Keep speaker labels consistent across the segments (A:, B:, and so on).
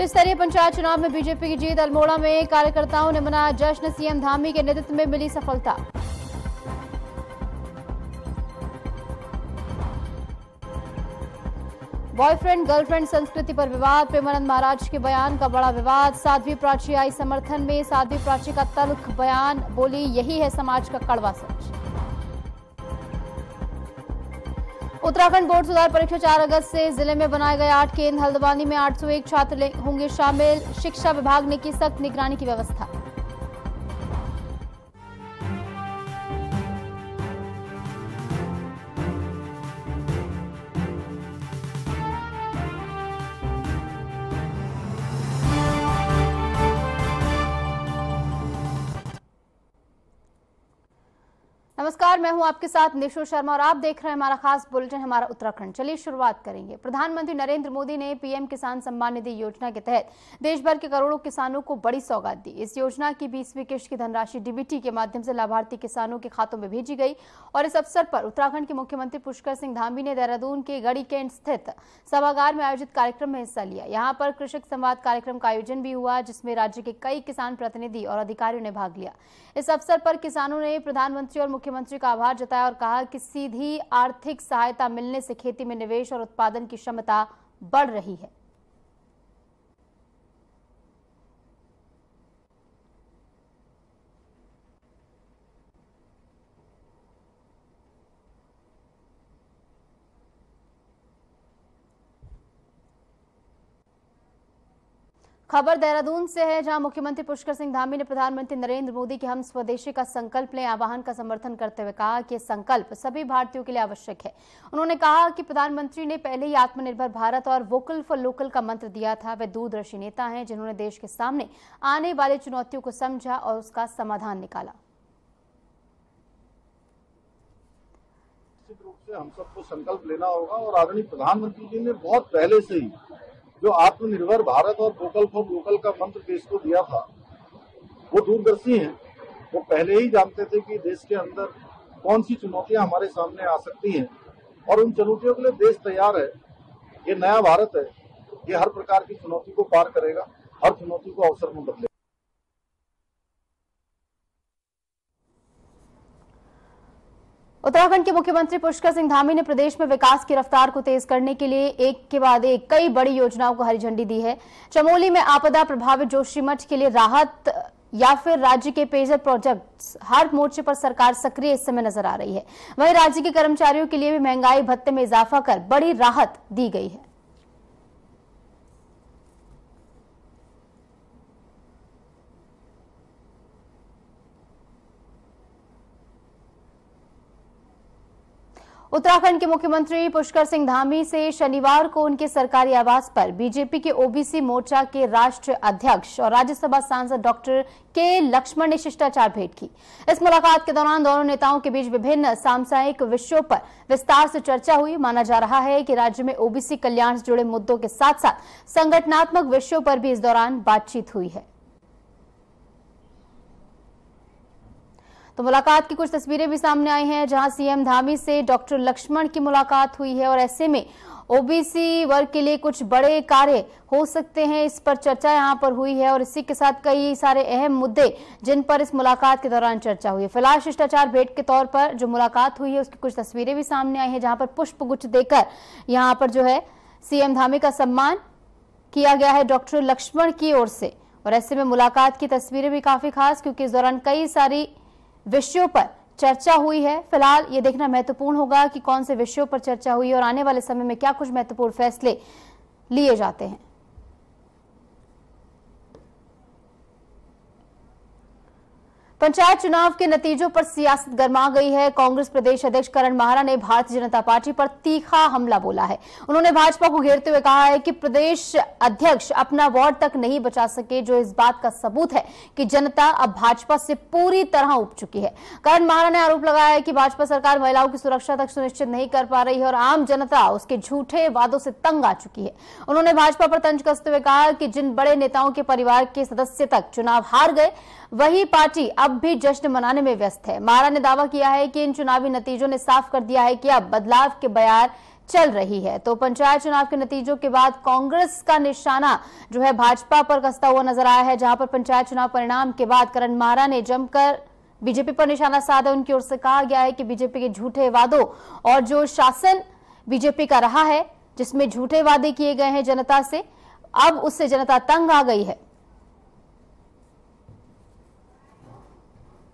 A: त्रिस्तरीय पंचायत चुनाव में बीजेपी की जीत। अल्मोड़ा में कार्यकर्ताओं ने मनाया जश्न। सीएम धामी के नेतृत्व में मिली सफलता। बॉयफ्रेंड गर्लफ्रेंड संस्कृति पर विवाद। प्रेमानंद महाराज के बयान का बड़ा विवाद। साध्वी प्राची आई समर्थन में। साध्वी प्राची का तल्ख बयान, बोली यही है समाज का कड़वा सच। उत्तराखंड बोर्ड सुधार परीक्षा 4 अगस्त से। जिले में बनाए गए 8 केंद्र। हल्द्वानी में 801 छात्र होंगे शामिल। शिक्षा विभाग ने की सख्त निगरानी की व्यवस्था। नमस्कार, मैं हूं आपके साथ निशु शर्मा और आप देख रहे हैं हमारा खास बुलेटिन हमारा उत्तराखंड। चलिए शुरुआत करेंगे। प्रधानमंत्री नरेंद्र मोदी ने पीएम किसान सम्मान निधि योजना के तहत देश भर के करोड़ों किसानों को बड़ी सौगात दी। इस योजना की 20वीं किश्त की धनराशि डीबीटी के माध्यम से लाभार्थी किसानों के खातों में भेजी गई। और इस अवसर पर उत्तराखंड के मुख्यमंत्री पुष्कर सिंह धामी ने देहरादून के गढ़ी कैंट स्थित सभागार में आयोजित कार्यक्रम में हिस्सा लिया। यहाँ पर कृषक संवाद कार्यक्रम का आयोजन भी हुआ, जिसमें राज्य के कई किसान प्रतिनिधि और अधिकारियों ने भाग लिया। इस अवसर पर किसानों ने प्रधानमंत्री और मुख्यमंत्री का आभार जताया और कहा कि सीधी आर्थिक सहायता मिलने से खेती में निवेश और उत्पादन की क्षमता बढ़ रही है। खबर देहरादून से है, जहां मुख्यमंत्री पुष्कर सिंह धामी ने प्रधानमंत्री नरेंद्र मोदी के हम स्वदेशी का संकल्प लें आह्वान का समर्थन करते हुए कहा कि संकल्प सभी भारतीयों के लिए आवश्यक है। उन्होंने कहा कि प्रधानमंत्री ने पहले ही आत्मनिर्भर भारत और वोकल फॉर लोकल का मंत्र दिया था। वे दूरदर्शी नेता हैं जिन्होंने देश के सामने आने वाली चुनौतियों को समझा और उसका समाधान निकाला।
B: निश्चित रूप से हम सबको संकल्प लेना होगा और आदरणीय प्रधानमंत्री जी ने बहुत पहले से ही जो आत्मनिर्भर भारत और वोकल फॉर लोकल का मंत्र देश को दिया था, वो दूरदर्शी हैं। वो पहले ही जानते थे कि देश के अंदर कौन सी चुनौतियां हमारे सामने आ सकती हैं और उन चुनौतियों के लिए देश तैयार है। ये नया भारत है, ये हर प्रकार की चुनौती को पार करेगा, हर चुनौती को अवसर में बदलेगा।
A: उत्तराखंड के मुख्यमंत्री पुष्कर सिंह धामी ने प्रदेश में विकास की रफ्तार को तेज करने के लिए एक के बाद एक कई बड़ी योजनाओं को हरी झंडी दी है। चमोली में आपदा प्रभावित जोशीमठ के लिए राहत या फिर राज्य के पेयजल प्रोजेक्ट्स, हर मोर्चे पर सरकार सक्रिय इस समय नजर आ रही है। वहीं राज्य के कर्मचारियों के लिए भी महंगाई भत्ते में इजाफा कर बड़ी राहत दी गई है। उत्तराखंड के मुख्यमंत्री पुष्कर सिंह धामी से शनिवार को उनके सरकारी आवास पर बीजेपी के ओबीसी मोर्चा के राष्ट्रीय अध्यक्ष और राज्यसभा सांसद डॉक्टर के लक्ष्मण ने शिष्टाचार भेंट की। इस मुलाकात के दौरान दोनों नेताओं के बीच विभिन्न सामुदायिक विषयों पर विस्तार से चर्चा हुई। माना जा रहा है कि राज्य में ओबीसी कल्याण से जुड़े मुद्दों के साथ साथ संगठनात्मक विषयों पर भी इस दौरान बातचीत हुई है। तो मुलाकात की कुछ तस्वीरें भी सामने आई हैं, जहां सीएम धामी से डॉक्टर लक्ष्मण की मुलाकात हुई है और ऐसे में ओबीसी वर्ग के लिए कुछ बड़े कार्य हो सकते हैं, इस पर चर्चा यहां पर हुई है। और इसी के साथ कई सारे अहम मुद्दे जिन पर इस मुलाकात के दौरान चर्चा हुई है। फिलहाल शिष्टाचार भेंट के तौर पर जो मुलाकात हुई है उसकी कुछ तस्वीरें भी सामने आई हैं, जहां पर पुष्प गुच्छ देकर यहां पर जो है सीएम धामी का सम्मान किया गया है डॉक्टर लक्ष्मण की ओर से। और ऐसे में मुलाकात की तस्वीरें भी काफी खास, क्योंकि इस दौरान कई सारी विषयों पर चर्चा हुई है। फिलहाल ये देखना महत्वपूर्ण होगा कि कौन से विषयों पर चर्चा हुई और आने वाले समय में क्या कुछ महत्वपूर्ण फैसले लिए जाते हैं। पंचायत चुनाव के नतीजों पर सियासत गर्मा गई है। कांग्रेस प्रदेश अध्यक्ष करण माहरा ने भारतीय जनता पार्टी पर तीखा हमला बोला है। उन्होंने भाजपा को घेरते हुए कहा है कि प्रदेश अध्यक्ष अपना वार्ड तक नहीं बचा सके, जो इस बात का सबूत है कि जनता अब भाजपा से पूरी तरह उब चुकी है। करण माहरा ने आरोप लगाया है कि भाजपा सरकार महिलाओं की सुरक्षा तक सुनिश्चित नहीं कर पा रही है और आम जनता उसके झूठे वादों से तंग आ चुकी है। उन्होंने भाजपा पर तंज कसते हुए कहा कि जिन बड़े नेताओं के परिवार के सदस्य तक चुनाव हार गए, वही पार्टी अब भी जश्न मनाने में व्यस्त है। माहरा ने दावा किया है कि इन चुनावी नतीजों ने साफ कर दिया है कि अब बदलाव के बयार चल रही है। तो पंचायत चुनाव के नतीजों के बाद कांग्रेस का निशाना जो है भाजपा पर कसता हुआ नजर आया है, जहां पर पंचायत चुनाव परिणाम के बाद करण मारा ने जमकर बीजेपी पर निशाना साधा। उनकी ओर से कहा गया है कि बीजेपी के झूठे वादों और जो शासन बीजेपी का रहा है, जिसमें झूठे वादे किए गए हैं जनता से, अब उससे जनता तंग आ गई है।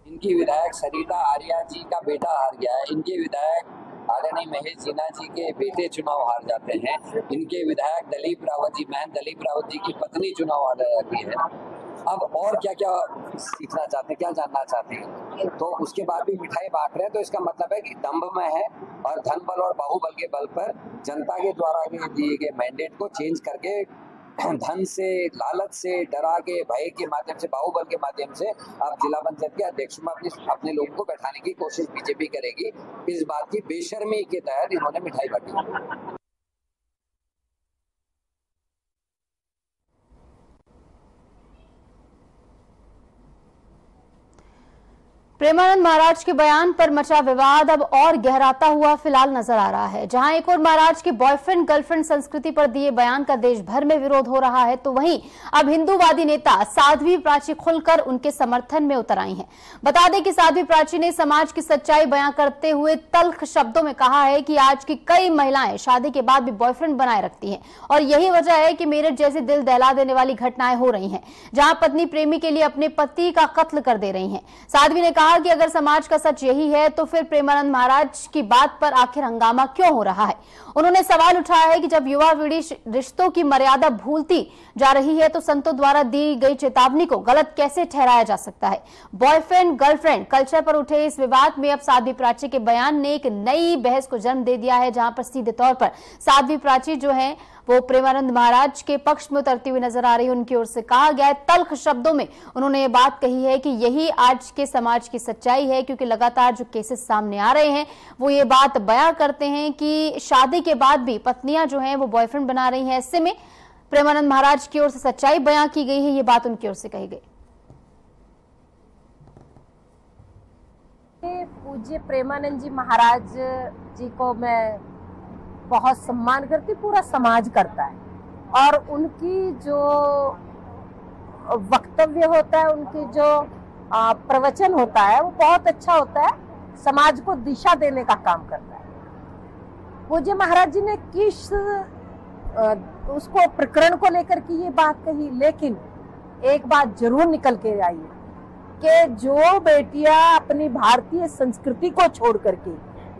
C: इनकी विधायक सरिता आर्या जी का बेटा हार गया है, इनके विधायक आदरणीय महेश सिन्हा जी के बेटे चुनाव हार जाते हैं, इनके विधायक दलीप रावत जी, महंत दलीप रावत जी की पत्नी चुनाव हार जाती है। अब और क्या क्या सीखना चाहते हैं, क्या जानना चाहते हैं, तो उसके बाद भी मिठाई बांट रहे हैं, तो इसका मतलब है कि दंभ में है और धन बल और बाहुबल के बल पर जनता के द्वारा दिए गए मैंडेट को चेंज करके धन से, लालच से, डरा के, भय के माध्यम से, बाहुबल के माध्यम से अब जिला पंचायत के अध्यक्ष में अपने लोगों को बैठाने की कोशिश बीजेपी करेगी। इस बात की बेशर्मी के तहत इन्होंने मिठाई बांटी।
A: प्रेमानंद महाराज के बयान पर मचा विवाद अब और गहराता हुआ फिलहाल नजर आ रहा है। जहां एक और महाराज की बॉयफ्रेंड गर्लफ्रेंड संस्कृति पर दिए बयान का देश भर में विरोध हो रहा है, तो वहीं अब हिंदूवादी नेता साध्वी प्राची खुलकर उनके समर्थन में उतर आई हैं। बता दें कि साध्वी प्राची ने समाज की सच्चाई बयां करते हुए तल्ख शब्दों में कहा है कि आज की कई महिलाएं शादी के बाद भी बॉयफ्रेंड बनाए रखती हैं और यही वजह है कि मेरठ जैसी दिल दहला देने वाली घटनाएं हो रही हैं, जहां पत्नी प्रेमी के लिए अपने पति का कत्ल कर दे रही हैं। साध्वी ने कहा कि अगर समाज का सच यही है तो फिर प्रेमानंद महाराज की बात पर आखिर हंगामा क्यों हो रहा है। उन्होंने सवाल उठाया है कि जब युवा पीढ़ी रिश्तों की मर्यादा भूलती जा रही है तो संतों द्वारा दी गई चेतावनी को गलत कैसे ठहराया जा सकता है। बॉयफ्रेंड गर्लफ्रेंड कल्चर पर उठे इस विवाद में अब साध्वी प्राची के बयान ने एक नई बहस को जन्म दे दिया है, जहां पर सीधे तौर पर साध्वी प्राची जो है वो प्रेमानंद महाराज के पक्ष में उतरती हुई नजर आ रही है। उनकी ओर से कहा गया है, तल्ख शब्दों में उन्होंने ये बात कही है कि यही आज के समाज की सच्चाई है, क्योंकि लगातार जो केसेस सामने आ रहे हैं वो ये बात बयां करते हैं कि शादी के बाद भी पत्नियां जो हैं वो बॉयफ्रेंड बना रही हैं। ऐसे में प्रेमानंद महाराज की ओर से सच्चाई बयां की गई है, ये बात उनकी ओर से कही गई।
D: पूज्य प्रेमानंद जी महाराज जी को मैं बहुत सम्मान करती, पूरा समाज करता है, और उनकी जो वक्तव्य होता है, उनकी जो प्रवचन होता है वो बहुत अच्छा होता है, समाज को दिशा देने का काम करता है। पूज्य महाराज जी ने किस उसको प्रकरण को लेकर की ये बात कही, लेकिन एक बात जरूर निकल के आई है कि जो बेटियां अपनी भारतीय संस्कृति को छोड़ करके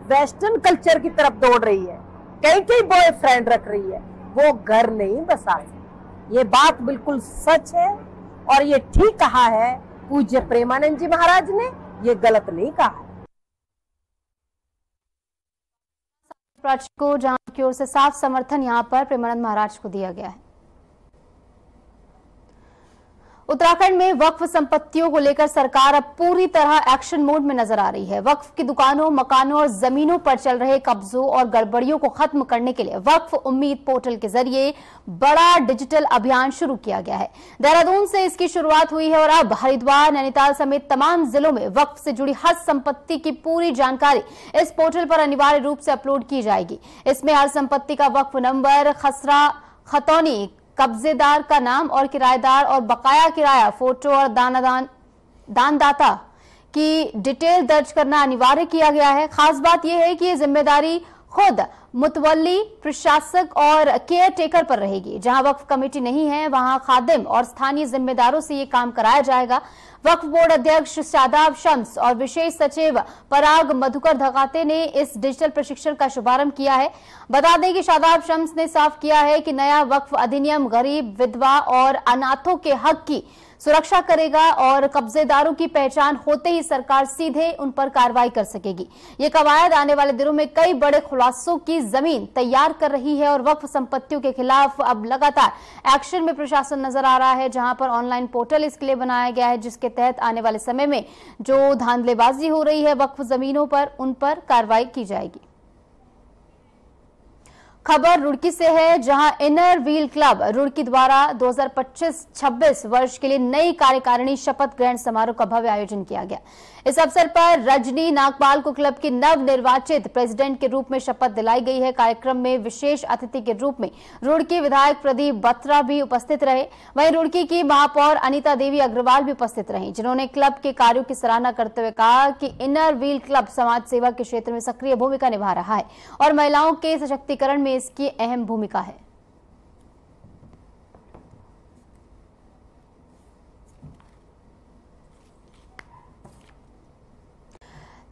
D: वेस्टर्न कल्चर की तरफ दौड़ रही है, कई बॉयफ्रेंड रख रही है, वो घर नहीं बसा सकती। ये बात बिल्कुल सच है और ये ठीक कहा है पूज्य प्रेमानंद जी महाराज ने, ये गलत नहीं कहा है।
A: प्राची को जहां की ओर से साफ समर्थन यहां पर प्रेमानंद महाराज को दिया गया है। उत्तराखंड में वक्फ संपत्तियों को लेकर सरकार अब पूरी तरह एक्शन मोड में नजर आ रही है। वक्फ की दुकानों, मकानों और जमीनों पर चल रहे कब्जों और गड़बड़ियों को खत्म करने के लिए वक्फ उम्मीद पोर्टल के जरिए बड़ा डिजिटल अभियान शुरू किया गया है। देहरादून से इसकी शुरुआत हुई है और अब हरिद्वार, नैनीताल समेत तमाम जिलों में वक्फ से जुड़ी हर संपत्ति की पूरी जानकारी इस पोर्टल पर अनिवार्य रूप से अपलोड की जाएगी। इसमें हर संपत्ति का वक्फ नंबर, खसरा, खतौनी, कब्जेदार का नाम और किराएदार और बकाया किराया, फोटो और दानदाता की डिटेल दर्ज करना अनिवार्य किया गया है। खास बात यह है कि ये जिम्मेदारी खुद मुतवल्ली, प्रशासक और केयर टेकर पर रहेगी। जहां वक्फ कमेटी नहीं है वहां खादिम और स्थानीय जिम्मेदारों से ये काम कराया जाएगा। वक्फ बोर्ड अध्यक्ष शादाब शम्स और विशेष सचिव पराग मधुकर धगाते ने इस डिजिटल प्रशिक्षण का शुभारंभ किया है। बता दें कि शादाब शम्स ने साफ किया है कि नया वक्फ अधिनियम गरीब, विधवा और अनाथों के हक की सुरक्षा करेगा और कब्जेदारों की पहचान होते ही सरकार सीधे उन पर कार्रवाई कर सकेगी। ये कवायद आने वाले दिनों में कई बड़े खुलासों की जमीन तैयार कर रही है और वक्फ संपत्तियों के खिलाफ अब लगातार एक्शन में प्रशासन नजर आ रहा है, जहां पर ऑनलाइन पोर्टल इसके लिए बनाया गया है, जिसके तहत आने वाले समय में जो धांधलेबाजी हो रही है वक्फ जमीनों पर, उन पर कार्रवाई की जाएगी। खबर रुड़की से है, जहां इनर व्हील क्लब रुड़की द्वारा 2025-26 वर्ष के लिए नई कार्यकारिणी शपथ ग्रहण समारोह का भव्य आयोजन किया गया। इस अवसर पर रजनी नागपाल को क्लब की नव निर्वाचित प्रेसिडेंट के रूप में शपथ दिलाई गई है। कार्यक्रम में विशेष अतिथि के रूप में रुड़की विधायक प्रदीप बत्रा भी उपस्थित रहे। वहीं रुड़की की महापौर अनीता देवी अग्रवाल भी उपस्थित रहीं, जिन्होंने क्लब के कार्यों की सराहना करते हुए कहा कि इनर व्हील क्लब समाज सेवा के क्षेत्र में सक्रिय भूमिका निभा रहा है और महिलाओं के सशक्तिकरण में इसकी अहम भूमिका है।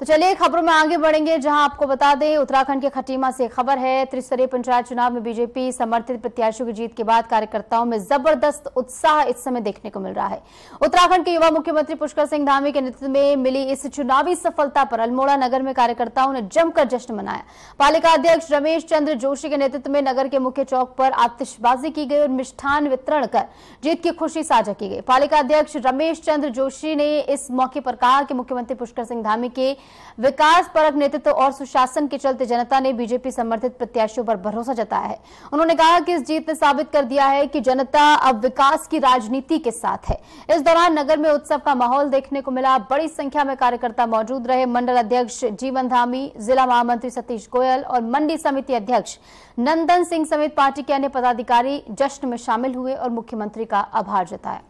A: तो चलिए खबरों में आगे बढ़ेंगे, जहां आपको बता दें उत्तराखंड के खटीमा से खबर है। त्रिस्तरीय पंचायत चुनाव में बीजेपी समर्थित प्रत्याशियों की जीत के बाद कार्यकर्ताओं में जबरदस्त उत्साह इस समय देखने को मिल रहा है। उत्तराखंड के युवा मुख्यमंत्री पुष्कर सिंह धामी के नेतृत्व में मिली इस चुनावी सफलता पर अल्मोड़ा नगर में कार्यकर्ताओं ने जमकर जश्न मनाया। पालिका अध्यक्ष रमेश चंद्र जोशी के नेतृत्व में नगर के मुख्य चौक पर आतिशबाजी की गई और मिष्ठान वितरण कर जीत की खुशी साझा की गई। पालिका अध्यक्ष रमेश चंद्र जोशी ने इस मौके पर कहा कि मुख्यमंत्री पुष्कर सिंह धामी के विकास परक नेतृत्व और सुशासन के चलते जनता ने बीजेपी समर्थित प्रत्याशियों पर भरोसा जताया है। उन्होंने कहा कि इस जीत ने साबित कर दिया है कि जनता अब विकास की राजनीति के साथ है। इस दौरान नगर में उत्सव का माहौल देखने को मिला। बड़ी संख्या में कार्यकर्ता मौजूद रहे। मंडल अध्यक्ष जीवन धामी, जिला महामंत्री सतीश गोयल और मंडी समिति अध्यक्ष नंदन सिंह समेत पार्टी के अन्य पदाधिकारी जश्न में शामिल हुए और मुख्यमंत्री का आभार जताया।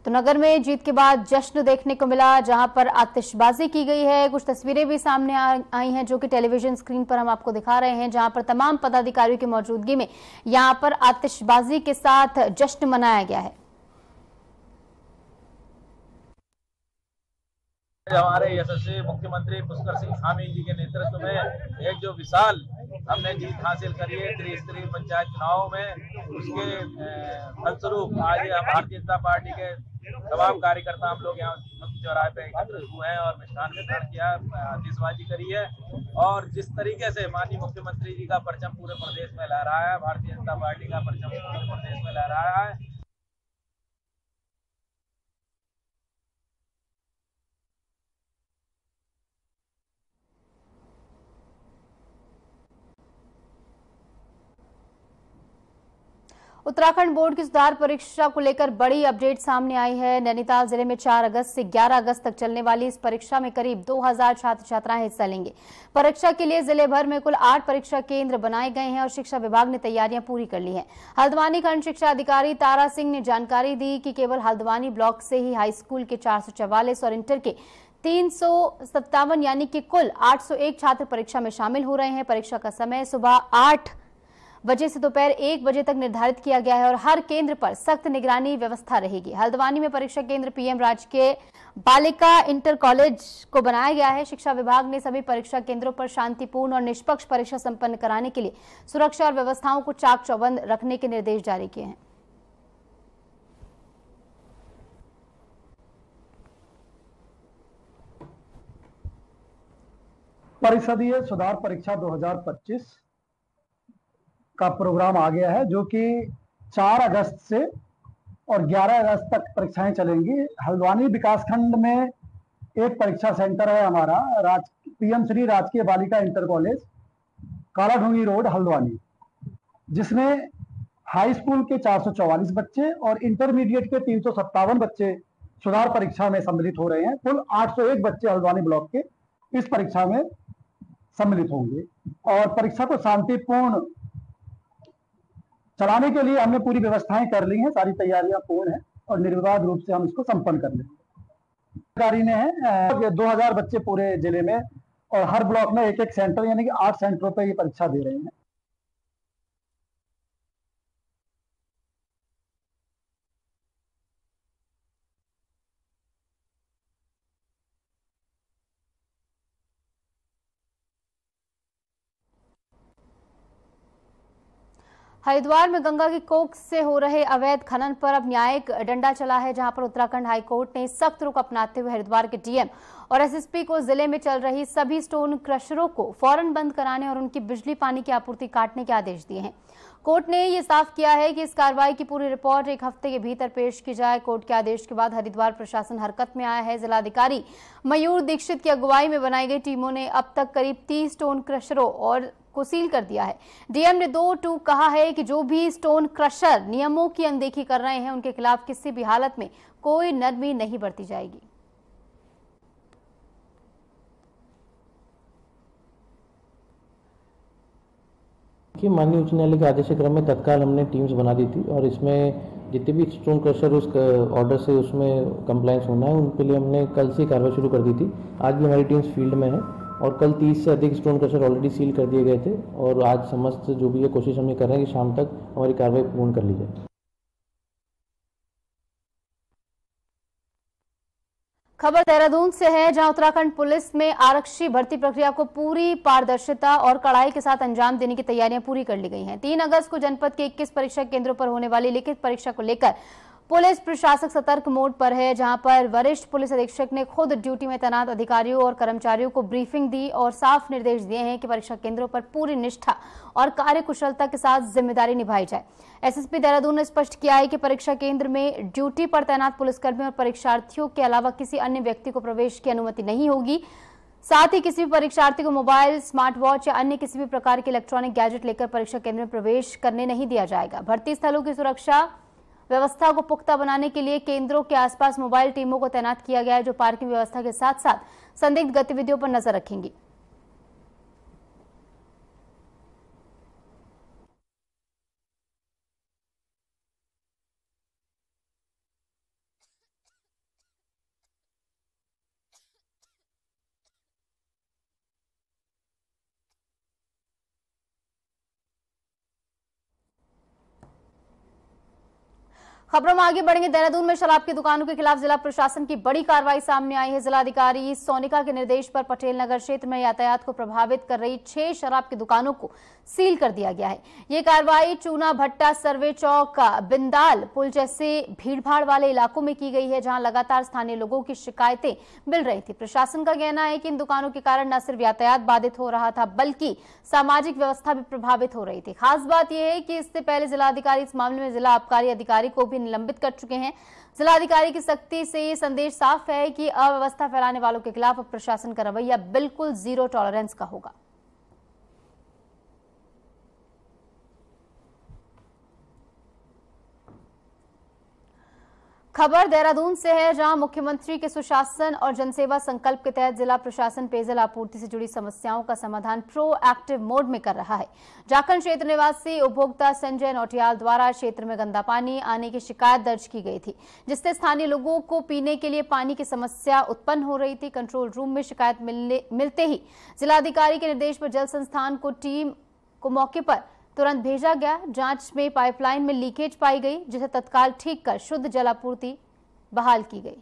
A: तो नगर में जीत के बाद जश्न देखने को मिला, जहां पर आतिशबाजी की गई है। कुछ तस्वीरें भी सामने आई हैं जो कि टेलीविजन स्क्रीन पर हम आपको दिखा रहे हैं, जहां पर तमाम पदाधिकारियों की मौजूदगी में यहां पर आतिशबाजी के साथ जश्न मनाया गया है।
E: हमारे यशस्वी मुख्यमंत्री पुष्कर सिंह धामी जी के नेतृत्व में एक जो विशाल हमने जीत हासिल करी है त्रिस्तरीय पंचायत चुनाव में, उसके फलस्वरूप आज भारतीय जनता पार्टी के तमाम कार्यकर्ता हम लोग यहाँ मुख्य चौराहे पे एकत्रित हुए हैं और मिष्ठान वितरण किया, आतिशबाजी करी है। और जिस तरीके से माननीय मुख्यमंत्री जी का परचम पूरे प्रदेश में लहराया है, भारतीय जनता पार्टी का परचम पूरे प्रदेश में लहराया है।
A: उत्तराखंड बोर्ड की सुधार परीक्षा को लेकर बड़ी अपडेट सामने आई है। नैनीताल जिले में 4 अगस्त से 11 अगस्त तक चलने वाली इस परीक्षा में करीब 2000 छात्र छात्राएं हिस्सा लेंगे। परीक्षा के लिए जिले भर में कुल 8 परीक्षा केंद्र बनाए गए हैं और शिक्षा विभाग ने तैयारियां पूरी कर ली हैं। हल्द्वानी खंड शिक्षा अधिकारी तारा सिंह ने जानकारी दी कि केवल हल्द्वानी ब्लॉक से ही हाई स्कूल के 444 और इंटर के 357 यानी कि कुल 801 छात्र परीक्षा में शामिल हो रहे हैं। परीक्षा का समय सुबह 8 बजे से दोपहर 1 बजे तक निर्धारित किया गया है और हर केंद्र पर सख्त निगरानी व्यवस्था रहेगी। हल्द्वानी में परीक्षा केंद्र पीएम राजकीय बालिका इंटर कॉलेज को बनाया गया है। शिक्षा विभाग ने सभी परीक्षा केंद्रों पर शांतिपूर्ण और निष्पक्ष परीक्षा संपन्न कराने के लिए सुरक्षा और व्यवस्थाओं को चाक चौबंद रखने के निर्देश जारी किए हैं।
F: परिषदीय सुधार परीक्षा 2025 का प्रोग्राम आ गया है, जो कि 4 अगस्त से और 11 अगस्त तक परीक्षाएं चलेंगी। हल्द्वानी विकासखंड में एक परीक्षा सेंटर है हमारा, पीएम श्री राजकीय बालिका inter college, Kaladhungi road, Haldwani, जिसमें हाई स्कूल के 444 बच्चे और इंटरमीडिएट के 357 बच्चे सुधार परीक्षा में सम्मिलित हो रहे हैं। कुल 801 बच्चे हल्द्वानी ब्लॉक के इस परीक्षा में सम्मिलित होंगे और परीक्षा को शांतिपूर्ण चलाने के लिए हमने पूरी व्यवस्थाएं कर ली हैं। सारी तैयारियां पूर्ण हैं और निर्विवाद रूप से हम इसको संपन्न कर लेंगे। अधिकारी ने है 2000 बच्चे पूरे जिले में और हर ब्लॉक में एक सेंटर यानी कि 8 सेंटरों पर ये परीक्षा दे रहे हैं।
A: हरिद्वार में गंगा की कोख से हो रहे अवैध खनन पर अब न्यायिक डंडा चला है, जहां पर उत्तराखंड हाईकोर्ट ने सख्त रुख अपनाते हुए हरिद्वार के डीएम और एसएसपी को जिले में चल रही सभी स्टोन क्रशरों को फौरन बंद कराने और उनकी बिजली पानी की आपूर्ति काटने के आदेश दिए हैं। कोर्ट ने ये साफ किया है कि इस कार्रवाई की पूरी रिपोर्ट 1 हफ्ते के भीतर पेश की जाए। कोर्ट के आदेश के बाद हरिद्वार प्रशासन हरकत में आया है। जिलाधिकारी मयूर दीक्षित की अगुवाई में बनाई गई टीमों ने अब तक करीब 30 स्टोन क्रशरों और को सील कर दिया है। डीएम ने 2 कहा है कि जो भी स्टोन क्रशर नियमों की अनदेखी कर रहे हैं उनके खिलाफ किसी भी हालत में कोई नरमी नहीं बरती जाएगी।
G: कि माननीय उच्च न्यायालय के आदेश क्रम में तत्काल हमने टीम्स बना दी थी और इसमें जितने भी स्टोन क्रशर उस ऑर्डर से उसमें कंप्लायंस होना है उनके लिए हमने कल से कार्रवाई शुरू कर दी थी। आज भी हमारी टीम्स फील्ड में है और कल 30 से अधिक स्टोन क्रशर ऑलरेडी सील कर दिए गए थे और आज समस्त जो भी ये कोशिश हम ये कर रहे हैं कि शाम तक हमारी कार्रवाई पूर्ण कर ली जाए।
A: खबर देहरादून से है, जहां उत्तराखंड पुलिस में आरक्षी भर्ती प्रक्रिया को पूरी पारदर्शिता और कड़ाई के साथ अंजाम देने की तैयारियां पूरी कर ली गई हैं। 3 अगस्त को जनपद के 21 परीक्षा केंद्रों पर होने वाली लिखित परीक्षा को लेकर पुलिस प्रशासक सतर्क मोड पर है, जहां पर वरिष्ठ पुलिस अधीक्षक ने खुद ड्यूटी में तैनात अधिकारियों और कर्मचारियों को ब्रीफिंग दी और साफ निर्देश दिए हैं कि परीक्षा केंद्रों पर पूरी निष्ठा और कार्यकुशलता के साथ जिम्मेदारी निभाई जाए। एसएसपी देहरादून ने स्पष्ट किया है कि परीक्षा केंद्र में ड्यूटी पर तैनात पुलिसकर्मी और परीक्षार्थियों के अलावा किसी अन्य व्यक्ति को प्रवेश की अनुमति नहीं होगी। साथ ही किसी भी परीक्षार्थी को मोबाइल, स्मार्ट वॉच या अन्य किसी भी प्रकार के इलेक्ट्रॉनिक गैजेट लेकर परीक्षा केंद्र में प्रवेश करने नहीं दिया जाएगा। भर्ती स्थलों की सुरक्षा व्यवस्था को पुख्ता बनाने के लिए केंद्रों के आसपास मोबाइल टीमों को तैनात किया गया है, जो पार्किंग व्यवस्था के साथ साथ संदिग्ध गतिविधियों पर नजर रखेंगी। खबरों में आगे बढ़ेंगे। देहरादून में शराब की दुकानों के खिलाफ जिला प्रशासन की बड़ी कार्रवाई सामने आई है। जिलाधिकारी सोनिका के निर्देश पर पटेल नगर क्षेत्र में यातायात को प्रभावित कर रही 6 शराब की दुकानों को सील कर दिया गया है। ये कार्रवाई चूना भट्टा, सर्वे चौक, बिंदाल पुल जैसे भीड़भाड़ वाले इलाकों में की गई है, जहां लगातार स्थानीय लोगों की शिकायतें मिल रही थी। प्रशासन का कहना है कि इन दुकानों के कारण न सिर्फ यातायात बाधित हो रहा था बल्कि सामाजिक व्यवस्था भी प्रभावित हो रही थी। खास बात यह है कि इससे पहले जिलाधिकारी इस मामले में जिला आबकारी अधिकारी को भी निलंबित कर चुके हैं। जिलाधिकारी की सख्ती से ये संदेश साफ है कि अव्यवस्था फैलाने वालों के खिलाफ प्रशासन का रवैया बिल्कुल 0 टॉलरेंस का होगा। खबर देहरादून से है, जहां मुख्यमंत्री के सुशासन और जनसेवा संकल्प के तहत जिला प्रशासन पेयजल आपूर्ति से जुड़ी समस्याओं का समाधान प्रोएक्टिव मोड में कर रहा है। जाखंड क्षेत्र निवासी उपभोक्ता संजय नौटियाल द्वारा क्षेत्र में गंदा पानी आने की शिकायत दर्ज की गई थी, जिससे स्थानीय लोगों को पीने के लिए पानी की समस्या उत्पन्न हो रही थी। कंट्रोल रूम में शिकायत मिलते ही जिलाधिकारी के निर्देश पर जल संस्थान को टीम को मौके पर तुरंत भेजा गया। जांच में पाइपलाइन में लीकेज पाई गई, जिसे तत्काल ठीक कर शुद्ध जल आपूर्ति बहाल की गई।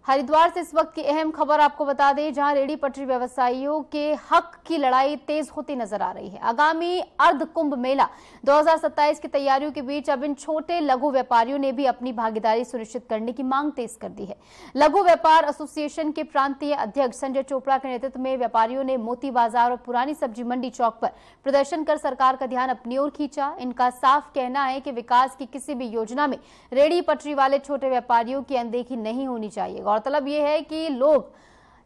A: हरिद्वार से इस वक्त की अहम खबर आपको बता दें, जहां रेहड़ी पटरी व्यवसायियों के हक की लड़ाई तेज होती नजर आ रही है। आगामी अर्ध कुंभ मेला 2027 की तैयारियों के बीच अब इन छोटे लघु व्यापारियों ने भी अपनी भागीदारी सुनिश्चित करने की मांग तेज कर दी है। लघु व्यापार एसोसिएशन के प्रांतीय अध्यक्ष संजय चोपड़ा के नेतृत्व में व्यापारियों ने मोती बाजार और पुरानी सब्जी मंडी चौक पर प्रदर्शन कर सरकार का ध्यान अपनी ओर खींचा। इनका साफ कहना है कि विकास की किसी भी योजना में रेहड़ी पटरी वाले छोटे व्यापारियों की अनदेखी नहीं होनी चाहिए। गौरतलब यह है कि लोग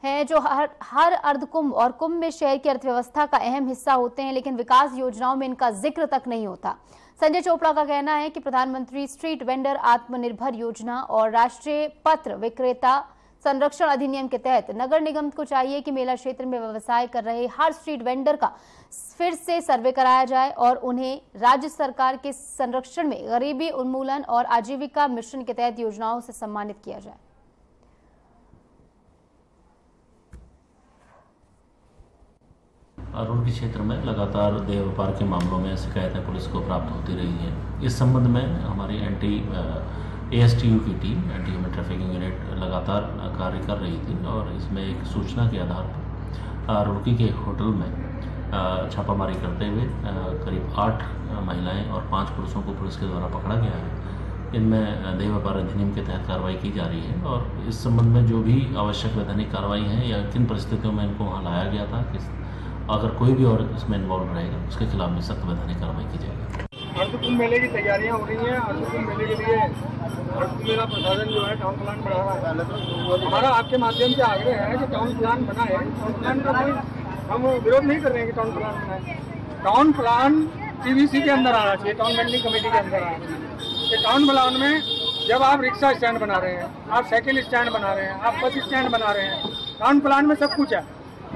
A: हैं जो हर अर्धकुंभ और कुंभ में शहर की अर्थव्यवस्था का अहम हिस्सा होते हैं, लेकिन विकास योजनाओं में इनका जिक्र तक नहीं होता। संजय चोपड़ा का कहना है कि प्रधानमंत्री स्ट्रीट वेंडर आत्मनिर्भर योजना और राष्ट्रीय पत्र विक्रेता संरक्षण अधिनियम के तहत नगर निगम को चाहिए कि मेला क्षेत्र में व्यवसाय कर रहे हर स्ट्रीट वेंडर का फिर से सर्वे कराया जाए और उन्हें राज्य सरकार के संरक्षण में गरीबी उन्मूलन और आजीविका मिशन के तहत योजनाओं से सम्मानित किया जाए।
H: अरुण के क्षेत्र में लगातार देह व्यापार के मामलों में शिकायतें पुलिस को प्राप्त होती रही हैं। इस संबंध में हमारी ASTU की team, anti human trafficking unit, लगातार कार्य कर रही थी और इसमें एक सूचना के आधार पर रुड़की के होटल में छापामारी करते हुए करीब 8 महिलाएं और 5 पुरुषों को पुलिस के द्वारा पकड़ा गया है इनमें देह व्यापार अधिनियम के तहत कार्रवाई की जा रही है और इस संबंध में जो भी आवश्यक वैधानिक कार्रवाई है या किन परिस्थितियों में इनको वहाँ लाया गया था, अगर कोई भी और इसमें इन्वॉल्व रहेगा उसके खिलाफ भी सख्त वैधानिक कार्रवाई की जाएगी।
I: अर्ध कुंभ मेले की तैयारियां हो रही हैं। अर्ध कुंभ मेले के लिए अर्ध कुंभ मेला प्रशासन जो है टाउन प्लान बना रहा है। हमारा आपके माध्यम से आग्रह है कि टाउन प्लान बनाए। टाउन प्लान का कोई हम विरोध नहीं कर रहे हैं कि टाउन प्लान बनाए। टाउन प्लान TVC के अंदर आना चाहिए, टाउन वेंडिंग कमेटी के अंदर आना चाहिए। कि टाउन प्लान में जब आप रिक्शा स्टैंड बना रहे हैं, आप साइकिल स्टैंड बना रहे हैं, आप बस स्टैंड बना रहे हैं, टाउन प्लान में सब कुछ है,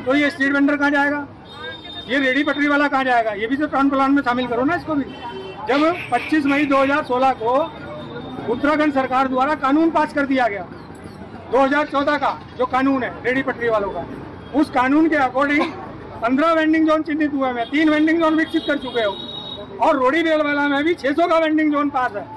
I: तो ये स्ट्रीट वेंडर कहाँ जाएगा, ये रेडी पटरी वाला कहाँ जाएगा, ये भी तो टाउन प्लान में शामिल करो ना इसको भी। जब 25 मई 2016 को उत्तराखंड सरकार द्वारा कानून पास कर दिया गया, 2014 का जो कानून है रेडी पटरी वालों का, उस कानून के अकॉर्डिंग 15 वेंडिंग जोन चिन्हित हुए हैं, 3 वेंडिंग जोन विकसित कर चुके हो और रोडी रेल वाला में भी 600 का वेंडिंग जोन पास है।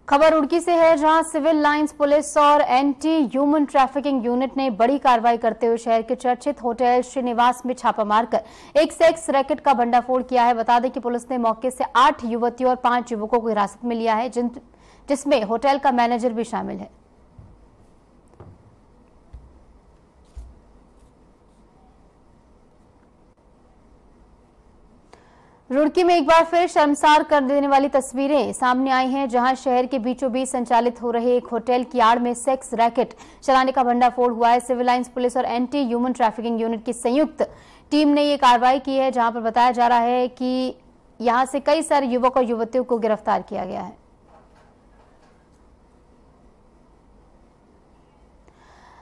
A: खबर रुड़की से है, जहां सिविल लाइंस पुलिस और एंटी ह्यूमन ट्रैफिकिंग यूनिट ने बड़ी कार्रवाई करते हुए शहर के चर्चित होटल श्रीनिवास में छापा मारकर एक सेक्स रैकेट का भंडाफोड़ किया है। बता दें कि पुलिस ने मौके से 8 युवतियों और 5 युवकों को हिरासत में लिया है, जिसमें होटल का मैनेजर भी शामिल है। रुड़की में एक बार फिर शर्मसार कर देने वाली तस्वीरें सामने आई हैं, जहां शहर के बीचों बीच संचालित हो रहे एक होटल की आड़ में सेक्स रैकेट चलाने का भंडाफोड़ हुआ है। सिविल लाइंस पुलिस और एंटी ह्यूमन ट्रैफिकिंग यूनिट की संयुक्त टीम ने ये कार्रवाई की है, जहां पर बताया जा रहा है कि यहां से कई सारे युवक और युवतियों को गिरफ्तार किया गया है।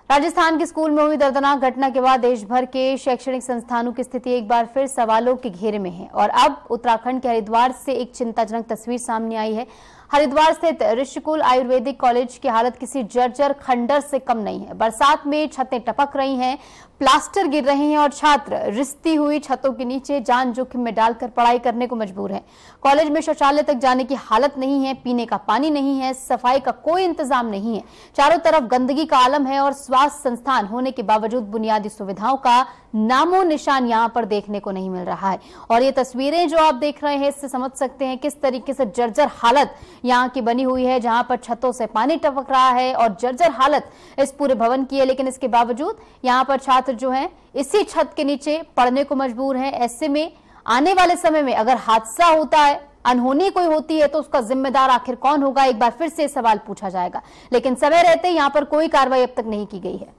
A: राजस्थान के स्कूल में हुई दर्दनाक घटना के बाद देश भर के शैक्षणिक संस्थानों की स्थिति एक बार फिर सवालों के घेरे में है और अब उत्तराखंड के हरिद्वार से एक चिंताजनक तस्वीर सामने आई है। हरिद्वार स्थित ऋषिकुल आयुर्वेदिक कॉलेज की हालत किसी जर्जर खंडर से कम नहीं है। बरसात में छतें टपक रही हैं, प्लास्टर गिर रहे हैं और छात्र रिसती हुई छतों के नीचे जान जोखिम में डालकर पढ़ाई करने को मजबूर हैं। कॉलेज में शौचालय तक जाने की हालत नहीं है, पीने का पानी नहीं है, सफाई का कोई इंतजाम नहीं है। चारों तरफ गंदगी का आलम है और स्वास्थ्य संस्थान होने के बावजूद बुनियादी सुविधाओं का नामो निशान यहाँ पर देखने को नहीं मिल रहा है। और ये तस्वीरें जो आप देख रहे हैं, इससे समझ सकते हैं किस तरीके से जर्जर हालत यहाँ की बनी हुई है, जहां पर छतों से पानी टपक रहा है और जर्जर हालत इस पूरे भवन की है। लेकिन इसके बावजूद यहाँ पर छात्र जो हैं इसी छत के नीचे पढ़ने को मजबूर हैं। ऐसे में आने वाले समय में अगर हादसा होता है, अनहोनी कोई होती है, तो उसका जिम्मेदार आखिर कौन होगा, एक बार फिर से सवाल पूछा जाएगा। लेकिन समय रहते यहाँ पर कोई कार्रवाई अब तक नहीं की गई है।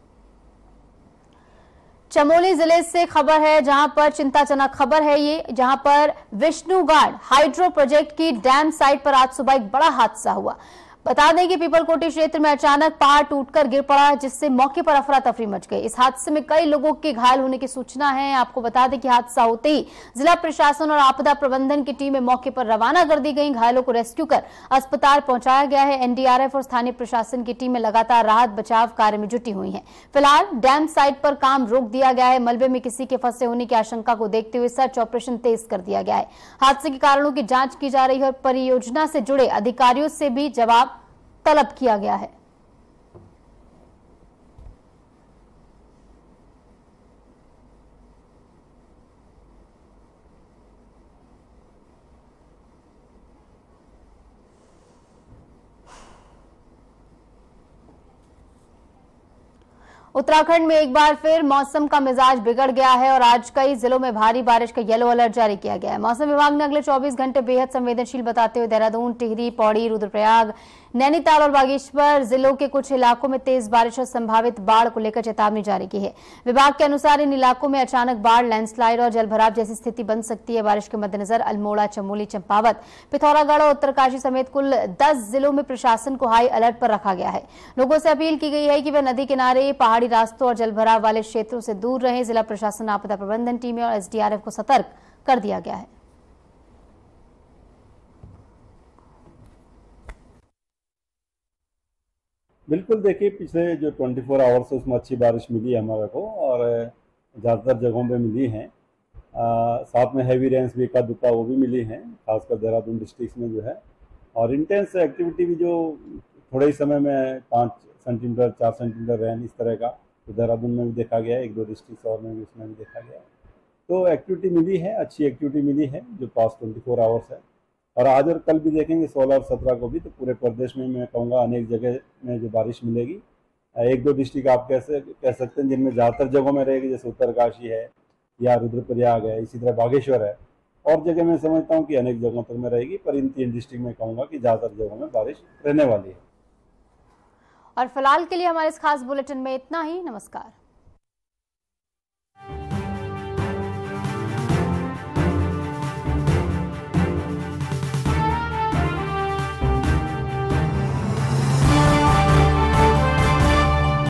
A: चमोली जिले से खबर है, जहां पर चिंताजनक खबर है ये, जहां पर विष्णुगाड़ हाइड्रो प्रोजेक्ट की डैम साइट पर आज सुबह एक बड़ा हादसा हुआ। बता दें कि पीपलकोटी क्षेत्र में अचानक पहाड़ टूटकर गिर पड़ा, जिससे मौके पर अफरा तफरी मच गई। इस हादसे में कई लोगों के घायल होने की सूचना है। आपको बता दें कि हादसा होते ही जिला प्रशासन और आपदा प्रबंधन की टीमें मौके पर रवाना कर दी गई। घायलों को रेस्क्यू कर अस्पताल पहुंचाया गया है। एनडीआरएफ और स्थानीय प्रशासन की टीमें लगातार राहत बचाव कार्य में जुटी हुई है। फिलहाल डैम साइट पर काम रोक दिया गया है। मलबे में किसी के फंसे होने की आशंका को देखते हुए सर्च ऑपरेशन तेज कर दिया गया है। हादसे के कारणों की जांच की जा रही है और परियोजना से जुड़े अधिकारियों से भी जवाब तलब किया गया है। उत्तराखंड में एक बार फिर मौसम का मिजाज बिगड़ गया है और आज कई जिलों में भारी बारिश का येलो अलर्ट जारी किया गया है। मौसम विभाग ने अगले 24 घंटे बेहद संवेदनशील बताते हुए देहरादून, टिहरी, पौड़ी, रुद्रप्रयाग, नैनीताल और बागेश्वर जिलों के कुछ इलाकों में तेज बारिश और संभावित बाढ़ को लेकर चेतावनी जारी की है। विभाग के अनुसार इन इलाकों में अचानक बाढ़, लैंडस्लाइड और जलभराव जैसी स्थिति बन सकती है। बारिश के मद्देनजर अल्मोड़ा, चमोली, चंपावत, पिथौरागढ़ और उत्तरकाशी समेत कुल 10 जिलों में प्रशासन को हाई अलर्ट पर रखा गया है। लोगों से अपील की गई है कि वे नदी किनारे, पहाड़ी रास्तों और जलभराव वाले क्षेत्रों से दूर रहें। जिला प्रशासन, आपदा प्रबंधन टीमें और एसडीआरएफ को सतर्क कर दिया गया है।
J: बिल्कुल, देखिए पिछले जो 24 आवर्स उसमें अच्छी बारिश मिली है हमारे को और ज़्यादातर जगहों पे मिली हैं। साथ में हैवी रेंस भी का दुक्का वो भी मिली हैं, खासकर देहरादून डिस्ट्रिक्ट में जो है। और इंटेंस एक्टिविटी भी जो थोड़े ही समय में 5 सेंटीमीटर 4 सेंटीमीटर रेन इस तरह का तो देहरादून में भी देखा गया, 1-2 डिस्ट्रिक्ट और में भी उसमें भी देखा गया। तो एक्टिविटी मिली है, अच्छी एक्टिविटी मिली है जो पास्ट 24 आवर्स है। और आज और कल भी देखेंगे 16 और 17 को भी, तो पूरे प्रदेश में मैं कहूँगा अनेक जगह में जो बारिश मिलेगी। 1-2 डिस्ट्रिक्ट आप कह सकते हैं जिनमें ज़्यादातर जगहों में रहेगी, जैसे उत्तरकाशी है या रुद्रप्रयाग है, इसी तरह बागेश्वर है। और जगह मैं समझता हूँ कि अनेक जगहों तक में रहेगी, पर इन 3 डिस्ट्रिक्ट में कहूँगा कि ज़्यादातर जगहों में बारिश रहने वाली है।
A: और फिलहाल के लिए हमारे इस खास बुलेटिन में इतना ही। नमस्कार।